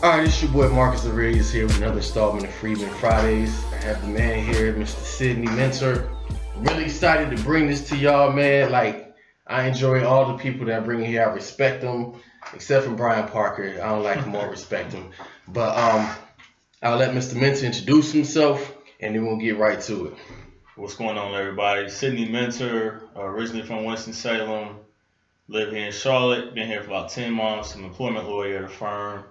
Alright, it's your boy Marcus Aurelius here with another installment of Freeman Fridays. I have the man here, Mr. Sidney Mentor. Really excited to bring this to y'all, man. Like, I enjoy all the people that I bring here. I respect them, except for Brian Parker. I don't like him or respect him. But I'll let Mr. Mentor introduce himself, and then we'll get right to it. What's going on, everybody? Sidney Mentor, originally from Winston-Salem, live here in Charlotte, been here for about 10 months. I'm an employment lawyer at a firm.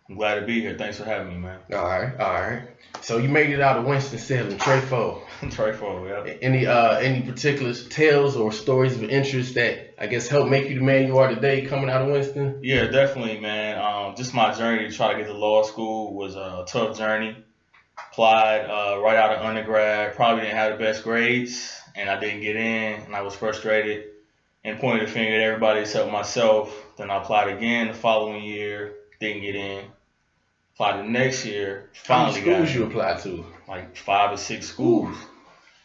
I'm glad to be here. Thanks for having me, man. All right. So you made it out of Winston-Salem, Trefo. Trefo, yeah. Any particular tales or stories of interest that I guess helped make you the man you are today coming out of Winston? Yeah, definitely, man. Just my journey to try to get to law school was a tough journey. Applied right out of undergrad, probably didn't have the best grades, and I didn't get in, and I was frustrated and pointed the finger at everybody except myself. Then I applied again the following year, didn't get in. Applied the next year, finally got in. How many schools you applied to? Like 5 or 6 schools.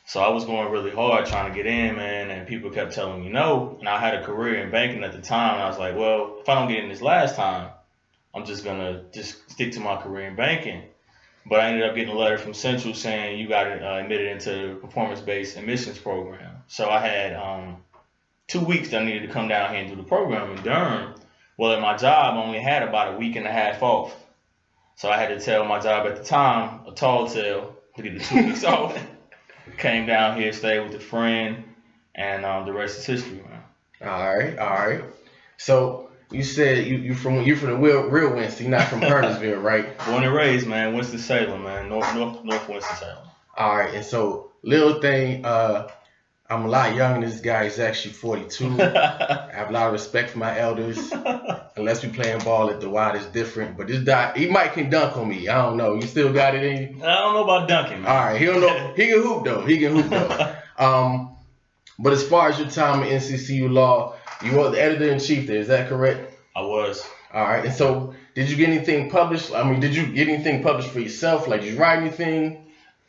So I was going really hard trying to get in, man, and people kept telling me no. And I had a career in banking at the time, and I was like, well, if I don't get in this last time, I'm just gonna stick to my career in banking. But I ended up getting a letter from Central saying you got admitted into the performance-based admissions program. So I had 2 weeks that I needed to come down here and do the program in Durham. Well, at my job, I only had about a week and a half off. So I had to tell my job at the time, a tall tale, to get the 2 weeks off. Came down here, stayed with a friend, and the rest is history, man. All right. So you said you're from the real Winston. You're not from Kernersville, right? Born and raised, man. Winston-Salem, man. North Winston-Salem. All right. And so little thing, I'm a lot younger than this guy. He's actually 42. I have a lot of respect for my elders. Unless we playing ball at the Y, it's different. But this guy, he might can dunk on me. I don't know. You still got it in you? I don't know about dunking, man. All right. He don't know. He can hoop though. But as far as your time in NCCU Law, you were the editor-in-chief there. Is that correct? I was. All right. And so did you get anything published? I mean, did you get anything published for yourself? Like, did you write anything?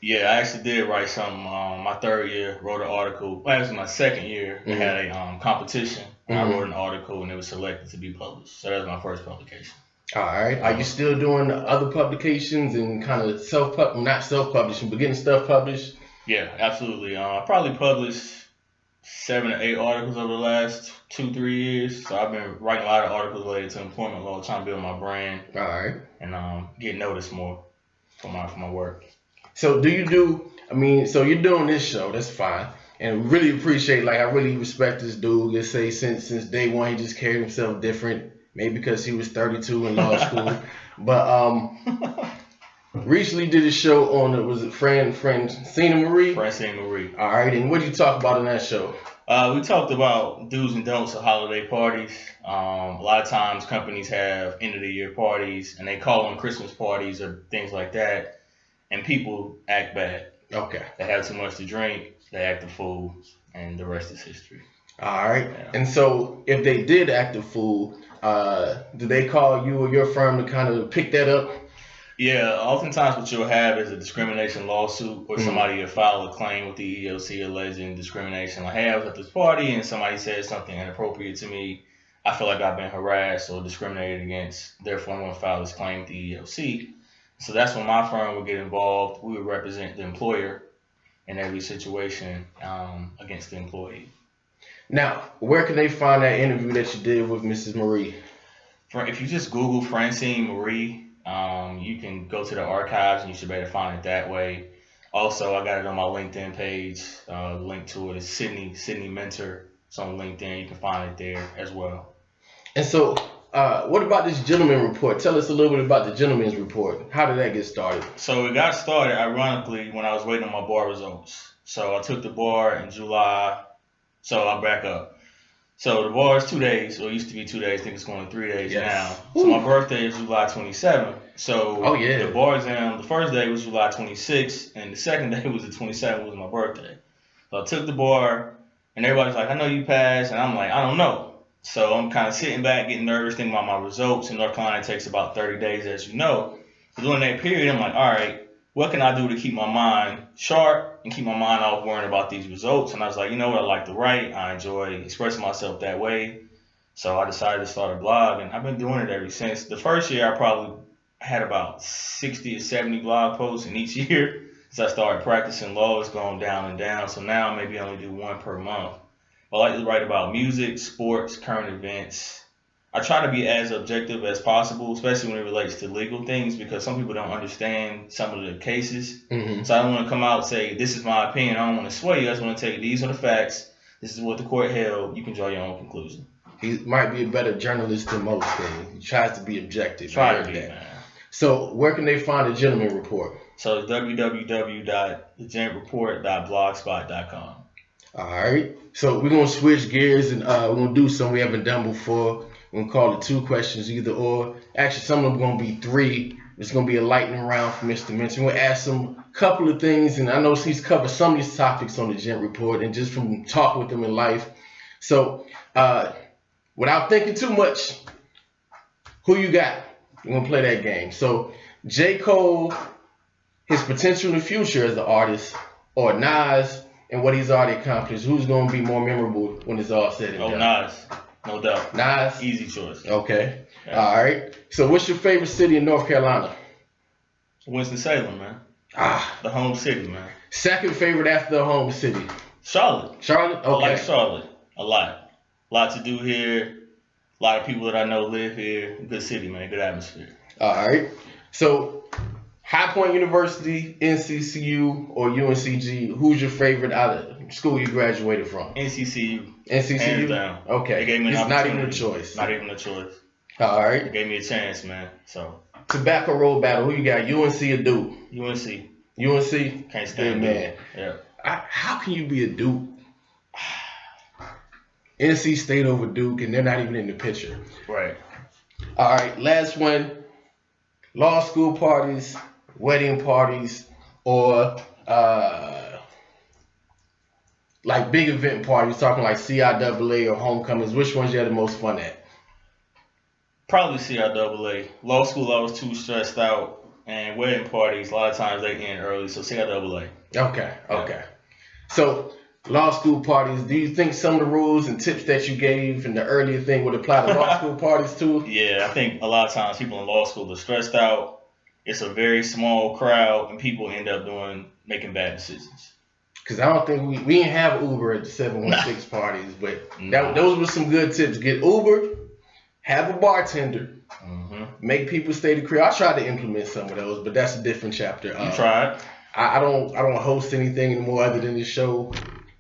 Yeah, I actually did write something. My third year, wrote an article. Well, actually, my second year, we had a competition. And I wrote an article, and it was selected to be published. So that was my first publication. All right. Are you still doing other publications and kind of not self-publishing, but getting stuff published? Yeah, absolutely. I probably published 7 or 8 articles over the last 2-3 years. So I've been writing a lot of articles related to employment law, trying to build my brand. All right. And get noticed more for my work. So so you're doing this show, that's fine. And really appreciate, I really respect this dude. Let's say since day one, he just carried himself different. Maybe because he was 32 in law school. But recently did a show on, was it Francina Marie? Francina Marie. All right, and what did you talk about in that show? We talked about do's and don'ts of holiday parties. A lot of times companies have end of the year parties, and they call them Christmas parties or things like that. And people act bad. Okay. They have too much to drink, they act a fool, and the rest is history. All right. Yeah. And so if they did act a fool, do they call you or your firm to kind of pick that up? Yeah, oftentimes what you'll have is a discrimination lawsuit or somebody will file a claim with the EEOC alleging discrimination. Like, hey, I was at this party and somebody said something inappropriate to me. I feel like I've been harassed or discriminated against. Therefore, I'm going to file this claim with the EEOC. So that's when my firm would get involved. We would represent the employer in every situation against the employee. Now, where can they find that interview that you did with Mrs. Marie? If you just Google Francine Marie, you can go to the archives and you should be able to find it that way. Also, I got it on my LinkedIn page. The link to it is Sidney Mentor. It's on LinkedIn. You can find it there as well. And so, what about this gentleman report? Tell us a little bit about the gentleman's report. How did that get started? So it got started, ironically, when I was waiting on my bar results. So I took the bar in July. So I'll back up. So the bar is 2 days, or it used to be 2 days. I think it's going 3 days now. So my birthday is July 27th. So the bar exam, the first day was July 26th, and the second day was the 27th, was my birthday. So I took the bar, and everybody's like, I know you passed. And I'm like, I don't know. So I'm kind of sitting back, getting nervous, thinking about my results. And North Carolina takes about 30 days, as you know. So during that period, I'm like, all right, what can I do to keep my mind sharp and keep my mind off worrying about these results? And I was like, you know what, I like to write. I enjoy expressing myself that way. So I decided to start a blog, and I've been doing it ever since. The first year, I probably had about 60 or 70 blog posts, and each year, since I started practicing law, it's gone down and down. So now maybe I only do one per month. I like to write about music, sports, current events. I try to be as objective as possible, especially when it relates to legal things, because some people don't understand some of the cases. Mm-hmm. So I don't want to come out and say, this is my opinion. I don't want to sway you. I just want to tell you, these are the facts. This is what the court held. You can draw your own conclusion. He might be a better journalist than most things. He tries to be objective. Try to be, man. So where can they find the Gentleman Report? So it's www.thegentlemanreport.blogspot.com. All right. So we're going to switch gears and we're going to do something we haven't done before. We're going to call it 2 questions either or. Actually, some of them are going to be 3. It's going to be a lightning round for Mr. Mention. We'll ask him a couple of things, and I know he's covered some of these topics on the Gent Report and just from talking with him in life. So without thinking too much, who you got? We're going to play that game. So J. Cole, his potential in the future as an artist, or Nas and what he's already accomplished, who's going to be more memorable when it's all said and done? Nas. No doubt. Nas? Easy choice. Okay. Yeah. All right. So what's your favorite city in North Carolina? Winston-Salem, man. The home city, man. Second favorite after the home city? Charlotte. Charlotte? Okay. I like Charlotte a lot. A lot to do here. A lot of people that I know live here. Good city, man. Good atmosphere. All right. So High Point University, NCCU, or UNCG, who's your favorite out of school you graduated from? NCCU. NCCU? Hands down. Okay. They gave me an It's not even a opportunity. choice. Not even a choice. All They right. gave me a chance, man. So, Tobacco Road battle. Who you got? UNC or Duke? UNC. UNC? Can't stand Good it. man. Yeah. How can you be a Duke? NC State over Duke, and they're not even in the picture. Right. All right, last one. Law school parties, wedding parties, or like big event parties, talking like CIAA or homecomings. Which ones you had the most fun at? Probably CIAA. Law school, I was too stressed out. And wedding parties, a lot of times they end early. So CIAA. Okay. So law school parties, do you think some of the rules and tips that you gave in the earlier thing would apply to law school parties too? Yeah, I think a lot of times people in law school are stressed out. It's a very small crowd, and people end up making bad decisions. Because I don't think we didn't have Uber at the 716 parties, but those were some good tips. Get Uber, have a bartender, make people stay the crib. I tried to implement some of those, but that's a different chapter. You tried? I don't host anything anymore other than this show,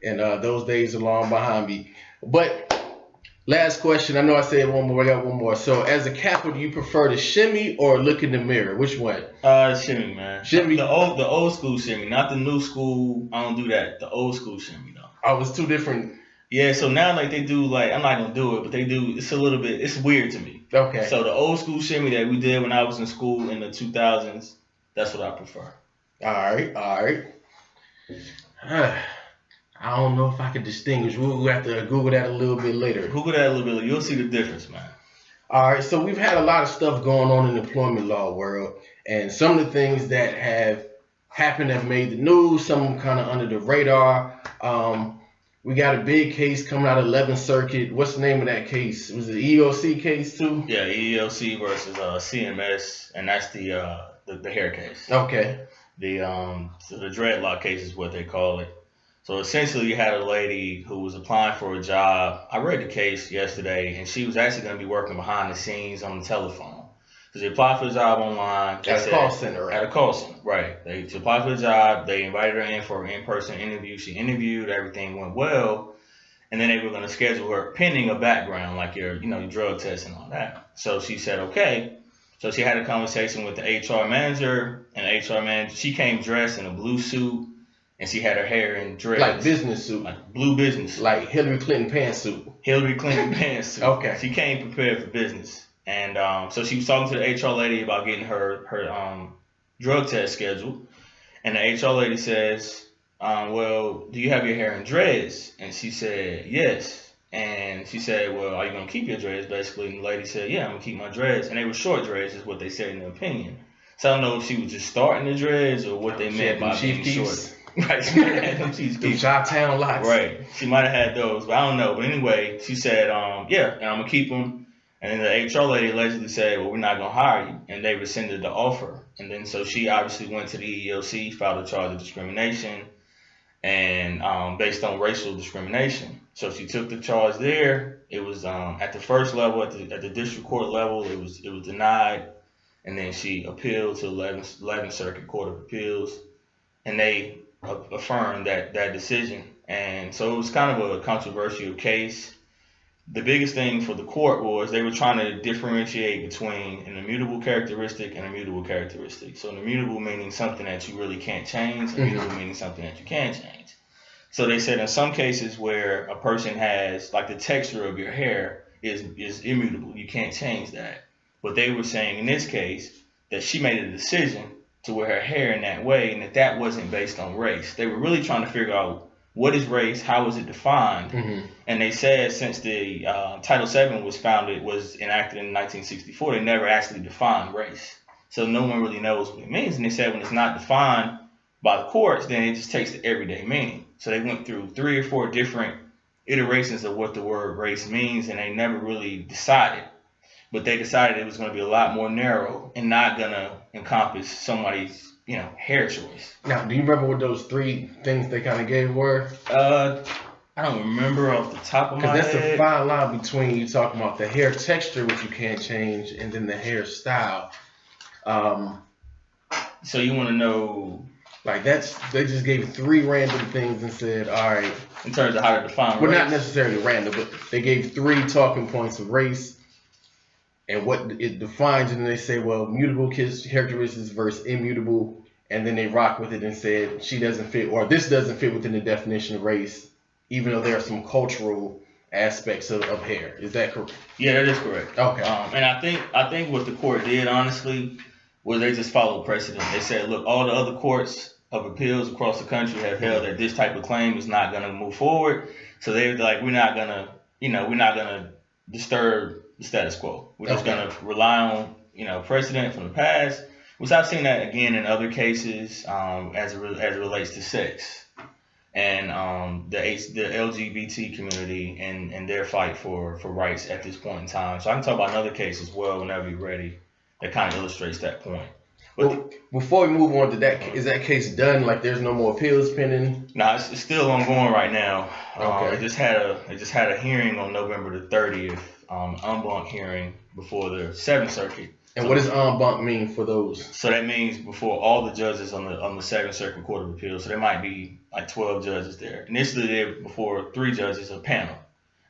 and those days are long behind me. But last question. I know I said one more. I got one more. So as a capper, do you prefer to shimmy or look in the mirror? Which one? Shimmy, man. Shimmy. The old school shimmy, not the new school. I don't do that. The old school shimmy, though. Oh, it's two different. Yeah. So now like they do like I'm not gonna do it, but they do. It's a little bit. It's weird to me. Okay. So the old school shimmy that we did when I was in school in the 2000s, that's what I prefer. All right. I don't know if I can distinguish. We'll have to Google that a little bit later. Google that a little bit. You'll see the difference, man. All right, so we've had a lot of stuff going on in the employment law world, and some of the things that have happened have made the news, some of them kind of under the radar. We got a big case coming out of 11th Circuit. What's the name of that case? Was it the EEOC case too? Yeah, EEOC versus CMS, and that's the hair case. Okay. So the dreadlock case is what they call it. So essentially, you had a lady who was applying for a job. I read the case yesterday, and she was actually going to be working behind the scenes on the telephone. Because they applied for the job online. At a call center, right? At a call center, right. She applied for the job. They invited her in for an in-person interview. She interviewed. Everything went well. And then they were going to schedule her pending a background, like your drug test and all that. So she said, okay. So she had a conversation with the HR manager, and the HR manager, she came dressed in a blue suit. And she had her hair in dreads. Like business suit. Like blue business suit. Like Hillary Clinton pantsuit. Hillary Clinton pantsuit. Okay. She came prepared for business. And so she was talking to the HR lady about getting her drug test scheduled. And the HR lady says, well, do you have your hair in dreads? And she said, yes. And she said, well, are you going to keep your dreads, basically? And the lady said, yeah, I'm going to keep my dreads. And they were short dreads is what they said in their opinion. So I don't know if she was just starting the dreads or what they meant by being short. Right, she might have had them cheese Them Chi-Town locks. Right, she might have had those, but I don't know. But anyway, she said, yeah, and I'm gonna keep them. And then the HR lady allegedly said, well, we're not going to hire you. And they rescinded the offer. And then so she obviously went to the EEOC, filed a charge of discrimination and based on racial discrimination. So she took the charge there. It was at the first level, at the district court level, it was denied. And then she appealed to 11th Circuit Court of Appeals. And they affirmed that decision. And so it was kind of a controversial case. The biggest thing for the court was they were trying to differentiate between an immutable characteristic and a mutable characteristic. So an immutable meaning something that you really can't change, and mutable meaning something that you can change. So they said in some cases where a person has, like the texture of your hair is immutable, you can't change that. But they were saying in this case that she made a decision to wear her hair in that way, and that wasn't based on race. They were really trying to figure out, what is race? How is it defined? And they said since the Title VII was enacted in 1964, they never actually defined race. So no one really knows what it means. And they said when it's not defined by the courts, then it just takes the everyday meaning. So they went through 3 or 4 different iterations of what the word race means, and they never really decided. But they decided it was going to be a lot more narrow and not going to encompass somebody's hair choice. Now, do you remember what those 3 things they kind of gave were? I don't remember off the top of my head. Because that's a fine line between you talking about the hair texture, which you can't change, and then the hairstyle. So you want to know? Like they just gave 3 random things and said, all right. In terms of how to define race. Not necessarily random, but they gave 3 talking points of race and what it defines, and then they say, well, mutable characteristics versus immutable, and then they rock with it and said she doesn't fit, or this doesn't fit within the definition of race, even though there are some cultural aspects of hair. Is that correct? Yeah, that is correct. Okay. And I think what the court did, honestly, was they just followed precedent. They said, look, all the other courts of appeals across the country have held that this type of claim is not going to move forward. So they were like, we're not gonna disturb the status quo. We're just going to rely on, precedent from the past, which I've seen that again in other cases as it relates to sex and the LGBT community and their fight for rights at this point in time. So I can talk about another case as well whenever you're ready that kind of illustrates that point. Well, before we move on to that, is that case done? Like there's no more appeals pending? No, it's still ongoing right now. Okay. It just had a hearing on November the 30th, en banc hearing before the 7th Circuit. And what does en banc mean for those? So that means before all the judges on the 7th Circuit Court of Appeals. So there might be like 12 judges there. Initially, there before 3 judges, a panel,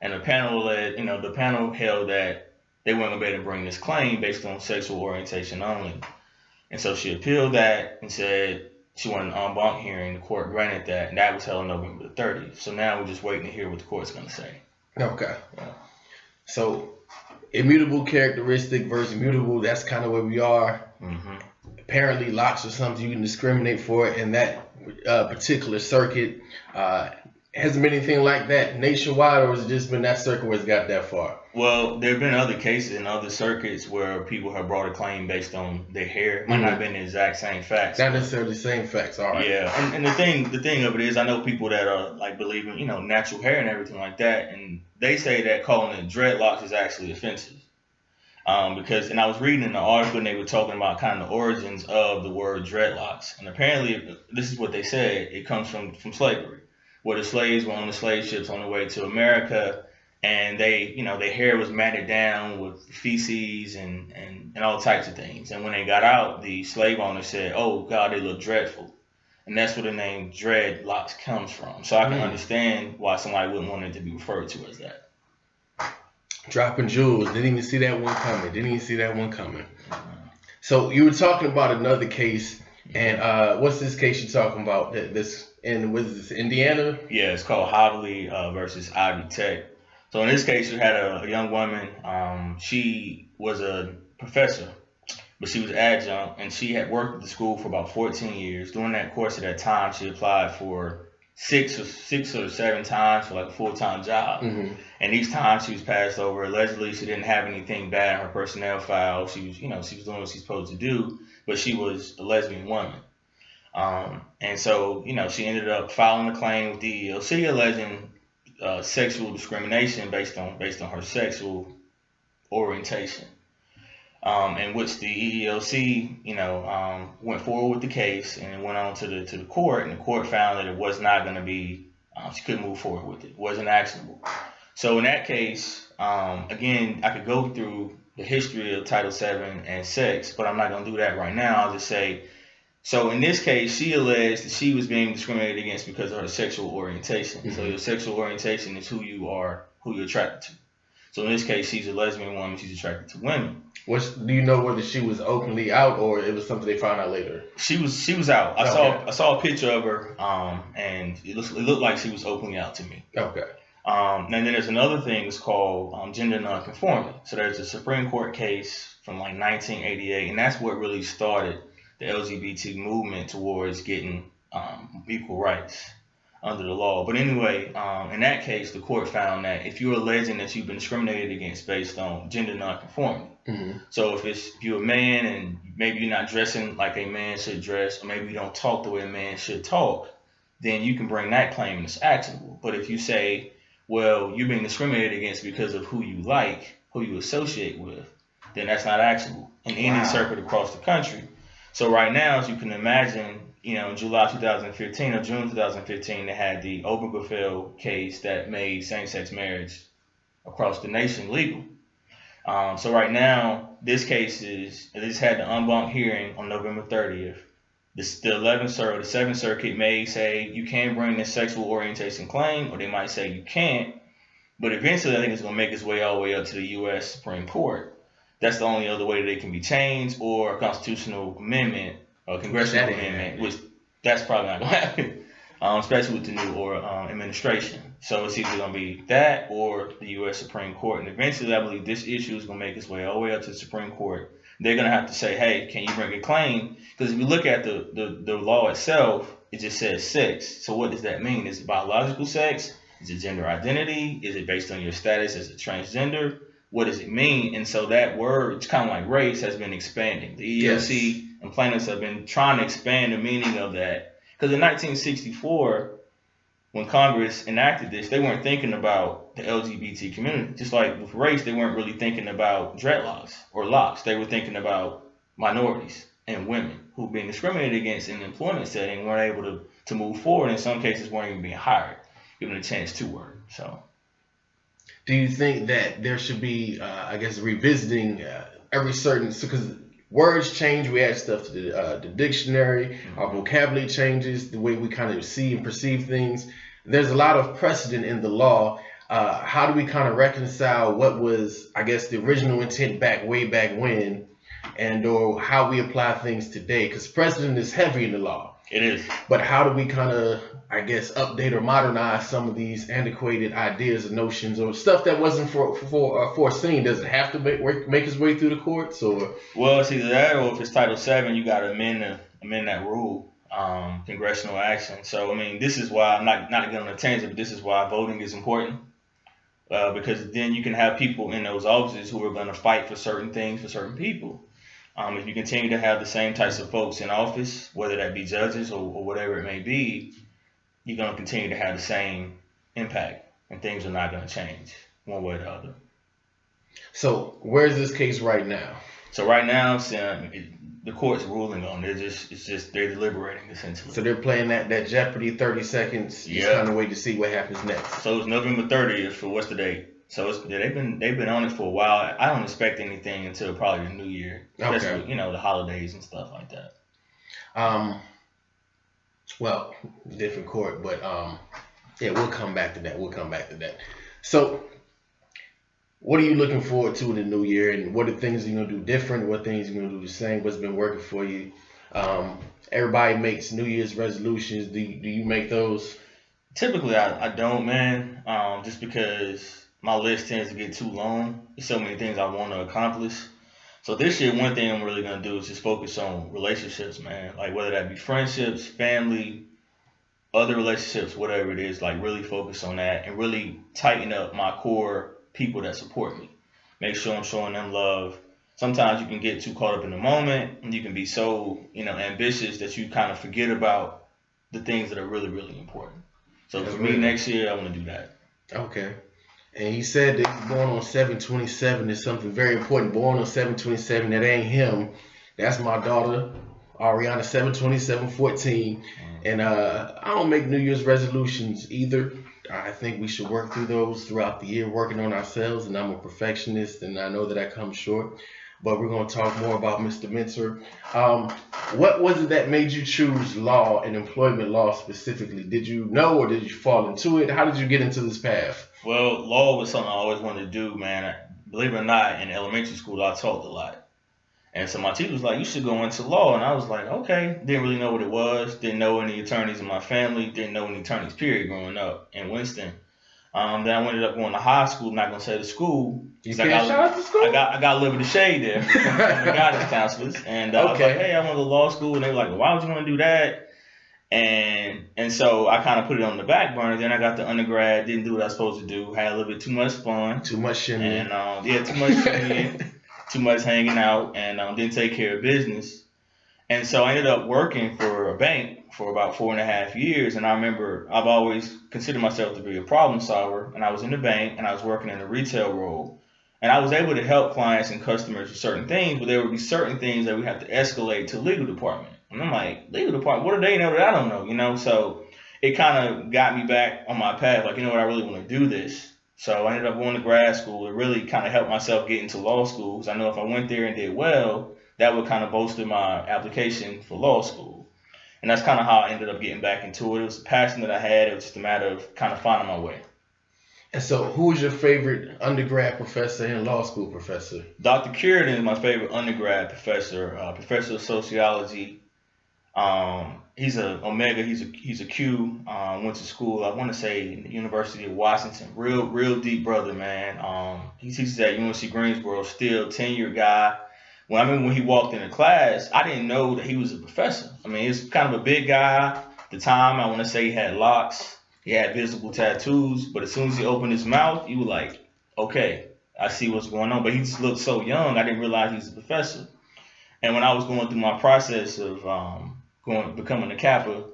and the panel held that they weren't gonna be able to bring this claim based on sexual orientation only. And so she appealed that and said she wanted an en banc hearing. The court granted that, and that was held on November the 30th. So now we're just waiting to hear what the court's gonna say. Okay. Yeah. So immutable characteristic versus mutable, that's kind of where we are. Apparently locks are something you can discriminate for in that particular circuit. Hasn't been anything like that nationwide, or has it just been that circuit where it's got that far? Well, there have been other cases in other circuits where people have brought a claim based on their hair. It might not have been the exact same facts. Not necessarily the same facts, all right. Yeah, and the thing of it is, I know people that are like believe in natural hair and everything like that, and they say that calling it dreadlocks is actually offensive. Because I was reading in the article and they were talking about kind of the origins of the word dreadlocks, and apparently this is what they said. It comes from slavery, where the slaves were on the slave ships on the way to America. And their hair was matted down with feces and all types of things. And when they got out, the slave owner said, "Oh God, they look dreadful," and that's where the name dreadlocks comes from. So I can understand why somebody wouldn't want it to be referred to as that. Dropping jewels. Didn't even see that one coming. So you were talking about another case, and what's this case you're talking about? Was this Indiana? Yeah, it's called Hobley versus Ivy Tech. So in this case, you had a young woman. She was a professor, but she was adjunct, and she had worked at the school for about 14 years. During that course of that time, she applied for 6 or 7 times for like a full-time job. And each time she was passed over. Allegedly, she didn't have anything bad in her personnel file. She was doing what she's supposed to do, but she was a lesbian woman. And so, she ended up filing a claim with the EEOC alleging sexual discrimination based on her sexual orientation. In which the EEOC, went forward with the case and it went on to the court, and the court found that it was not going to be, she couldn't move forward with it. It wasn't actionable. So in that case, again, I could go through the history of Title VII and sex, but I'm not going to do that right now. I'll just say, so in this case, she alleged that she was being discriminated against because of her sexual orientation. Mm-hmm. So your sexual orientation is who you're attracted to. So in this case, she's a lesbian woman. She's attracted to women. Do you know whether she was openly out or it was something they found out later? She was out. I saw a picture of her, and it looked like she was openly out to me. Okay. And then there's another thing. It's called gender nonconforming. So there's a Supreme Court case from like 1988, and that's what really started the LGBT movement towards getting equal rights under the law. But anyway, in that case, the court found that if you're alleging that you've been discriminated against based on gender nonconformity, mm-hmm. So if you're a man and maybe you're not dressing like a man should dress, or maybe you don't talk the way a man should talk, then you can bring that claim and it's actionable. But if you say, well, you're being discriminated against because of who you like, who you associate with, then that's not actionable in any circuit across the country. So right now, as you can imagine, in July 2015 or June 2015, they had the Obergefell case that made same-sex marriage across the nation legal. So right now, this case this had the en banc hearing on November 30th. The 7th Circuit may say you can bring this sexual orientation claim, or they might say you can't. But eventually, I think it's going to make its way all the way up to the U.S. Supreme Court. That's the only other way that it can be changed, or a constitutional amendment, or a congressional amendment, which that's probably not going to happen, especially with the new administration. So it's either going to be that or the U.S. Supreme Court. And eventually, I believe this issue is going to make its way all the way up to the Supreme Court. They're going to have to say, hey, can you bring a claim? Because if you look at the law itself, it just says sex. So what does that mean? Is it biological sex? Is it gender identity? Is it based on your status as a transgender? What does it mean? And so that word, it's kind of like race, has been expanding. The EEOC and plaintiffs have been trying to expand the meaning of that. Because in 1964, when Congress enacted this, they weren't thinking about the LGBT community. Just like with race, they weren't really thinking about dreadlocks or locks. They were thinking about minorities and women who were being discriminated against in the employment setting, weren't able to move forward. In some cases, weren't even being hired, given a chance to work. So, do you think that there should be, revisiting every certain, because words change, we add stuff to the dictionary, mm-hmm. Our vocabulary changes, the way we kind of see and perceive things. There's a lot of precedent in the law. How do we kind of reconcile what was, the original intent way back when, and or how we apply things today? Because precedent is heavy in the law. It is. But how do we kind of, update or modernize some of these antiquated ideas and notions or stuff that wasn't foreseen? Does it have to make its way through the courts, or? Well, it's either that, or if it's Title VII, you got to amend that rule, congressional action. So, this is why I'm not to get on a tangent, but this is why voting is important, because then you can have people in those offices who are going to fight for certain things for certain people. If you continue to have the same types of folks in office, whether that be judges or whatever it may be, you're going to continue to have the same impact, and things are not going to change one way or the other. So where's this case right now? So right now, the court's ruling on it. They're deliberating, essentially. So they're playing that Jeopardy 30 seconds. Just trying to wait to see what happens next. So it's November 30th for what's the date? So they've been on it for a while. I don't expect anything until probably the new year, especially the holidays and stuff like that. Well, different court, but we'll come back to that. So, what are you looking forward to in the new year, and what are things you're gonna do different? What things you're gonna do the same? What's been working for you? Everybody makes New Year's resolutions. Do you make those? Typically, I don't, man. Just because my list tends to get too long. There's so many things I want to accomplish. So this year, one thing I'm really going to do is just focus on relationships, man. Like whether that be friendships, family, other relationships, whatever it is, like really focus on that and really tighten up my core people that support me. Make sure I'm showing them love. Sometimes you can get too caught up in the moment and you can be so, ambitious that you kind of forget about the things that are really, really important. So for me, next year, I want to do that. Okay. And he said that he's born on 7/27 is something very important. Born on 7/27, that ain't him. That's my daughter, Ariana, 7/27/14. And I don't make New Year's resolutions either. I think we should work through those throughout the year, working on ourselves. And I'm a perfectionist, and I know that I come short. But we're going to talk more about Mr. Mensur. What was it that made you choose law and employment law specifically? Did you know, or did you fall into it? How did you get into this path? Well, law was something I always wanted to do, man. Believe it or not, in elementary school, I taught a lot. And so my teacher was like, you should go into law. And I was like, okay. Didn't really know what it was. Didn't know any attorneys in my family. Didn't know any attorneys, period, growing up in Winston. Then I ended up going to high school. Not going to say the school. You can't shout out the school? I got a little bit of shade there from the guidance counselors. And I was like, hey, I want to go to law school. And they were like, well, why would you want to do that? And so I kind of put it on the back burner. Then I got the undergrad. Didn't do what I was supposed to do. Had a little bit too much fun. Too much shimmy. And too much shimmy. Too much hanging out, and didn't take care of business. And so I ended up working for a bank for about 4.5 years. And I remember I've always considered myself to be a problem solver. And I was in the bank, and I was working in a retail role. And I was able to help clients and customers with certain things, but there would be certain things that we have to escalate to the legal department. And I'm like, legal department, what do they know that I don't know? So it kind of got me back on my path. Like, I really want to do this. So I ended up going to grad school. It really kind of helped myself get into law school, because I know if I went there and did well, that would kind of bolster my application for law school. And that's kind of how I ended up getting back into it. It was a passion that I had. It was just a matter of kind of finding my way. And so who was your favorite undergrad professor and law school professor? Dr. Curran is my favorite undergrad professor, professor of sociology. He's a Omega. He's a Q. Went to school, I want to say, in the University of Washington. Real deep brother, man. He teaches at UNC Greensboro. Still tenured guy. When I remember when he walked into class, I didn't know that he was a professor. I mean, he's kind of a big guy. At the time, I want to say he had locks. He had visible tattoos. But as soon as he opened his mouth, you were like, okay, I see what's going on. But he just looked so young, I didn't realize he was a professor. And when I was going through my process of becoming a Kappa,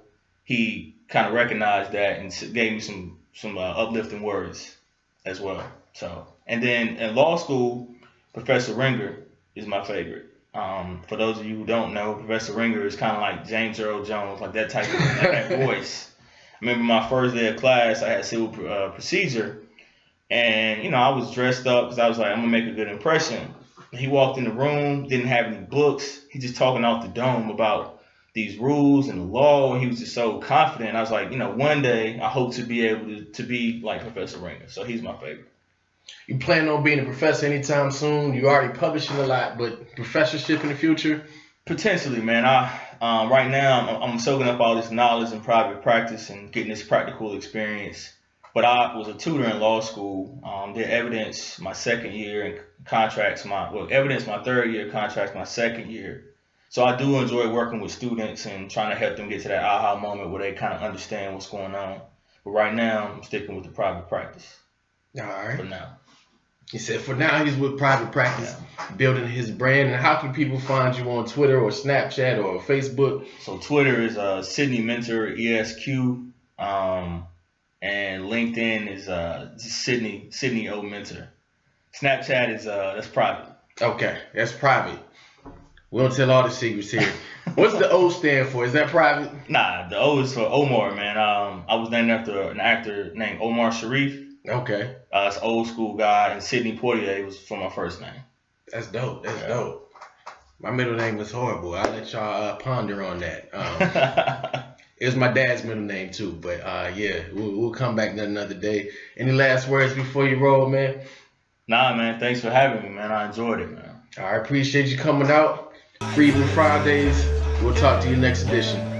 he kind of recognized that and gave me some uplifting words as well. So, and then in law school, Professor Ringer is my favorite. For those of you who don't know, Professor Ringer is kind of like James Earl Jones, like that type of that voice. I remember my first day of class, I had civil procedure, and I was dressed up because I was like, I'm gonna make a good impression. He walked in the room, didn't have any books. He just talking off the dome about these rules and the law, and he was just so confident. I was like, one day I hope to be able to be like Professor Ringer. So he's my favorite. You plan on being a professor anytime soon? You already publishing a lot, but professorship in the future? Potentially, man. Right now I'm soaking up all this knowledge in private practice and getting this practical experience. But I was a tutor in law school. Did evidence my second year and evidence my third year, contracts my second year. So I do enjoy working with students and trying to help them get to that aha moment where they kind of understand what's going on. But right now, I'm sticking with the private practice. All right. For now. He said for now he's with private practice, building his brand. And how can people find you on Twitter or Snapchat or Facebook? So Twitter is Sydney Mensur, ESQ. And LinkedIn is just Sydney O Mensur. Snapchat is that's private. Okay, that's private. We don't tell all the secrets here. What's the O stand for? Is that private? Nah, the O is for Omar, man. I was named after an actor named Omar Sharif. Okay. It's an old school guy, and Sidney Poitier was for my first name. That's dope. That's dope. My middle name was horrible. I'll let y'all ponder on that. It was my dad's middle name too, but we'll come back another day. Any last words before you roll, man? Nah, man. Thanks for having me, man. I enjoyed it, man. I appreciate you coming out. Freedom Fridays. We'll talk to you next edition.